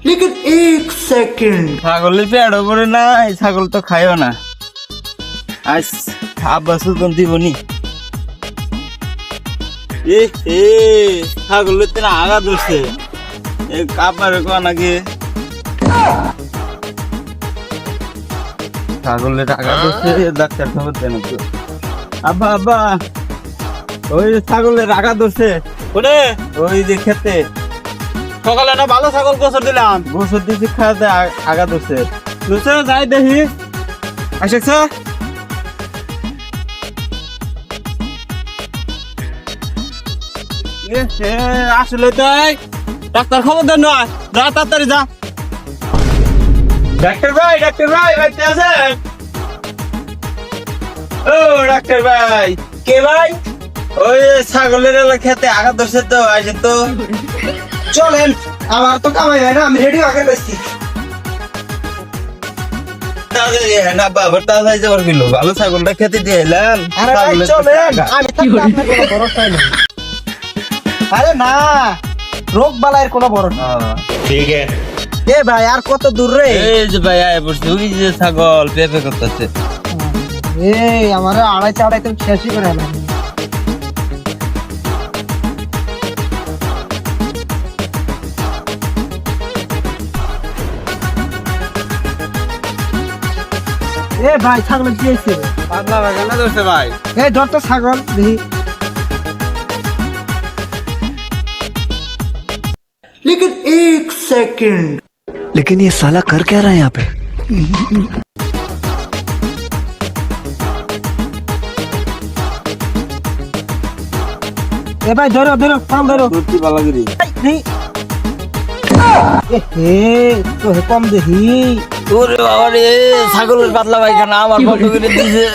लेकिन एक सेकंड ছাগলের পেট উপরে নাই, ছাগল তো খাইও না। আজ আব্বা সুতন দিবনি। ছাগলের তেনা আগা ধরছে, কাপারে কোয়া নাকি ছাগলের আগা ধরছে, ডাক্তার খবর দেন তো। আব্বা আব্বা, ওই ছাগলের আগা ধরছে ওরে, ওই যে খেতে সকালে না ভালো ছাগল গোসর দিলাম, গোসর দিছি, খাওয়াতে আগা ধরছে। ধরছে যাই দেখি আসেছ। আসলে তাই ডাক্তার খবর দেন না, যা তাড়াতাড়ি যা। ডাক্তার ভাই বাড়িতে আছেন? ও ডাক্তার ভাই। কে ভাই? ওই ছাগলের খেতে আগা ধরছে তো, আসেন তো। চলেন, আমার তো কামাই হয় না, আমি রেডি আগে বেশি। না বাবার তাড়াতাড়ি যাবার গেল, ভালো ছাগলটা খেতে দিয়ে এলাম। আরে ভাই চলেন, আমি থাকতে আপনার কোনো ভরসা নাই। আরে না, রোগ বালাইয়ের কোনো ভরসা ঠিক আছে। এ ভাই আর কত দূর রে? এই যে ভাই আয় পড়ছে, ওই যে ছাগল পেঁপে করতেছে। এই আমার আড়াইতে শেষই করে এলাম। এ ভাই ছাগল কি হয়েছে? পাতলা বাগানে ধরছে ভাই। এই ধর তো ছাগল দেখি। लेकिन एक सेकंड लेकिन ये साला कर क्या रहा है यहाँ पे? এ ভাই ধরো ধরো, কম ধরো। ধরছি বালাগিরি। তো কম দেখি। ওরে বাবা রে, ছাগলের পাতলা পায়খানা আমার বন্ধ করে দিয়েছে।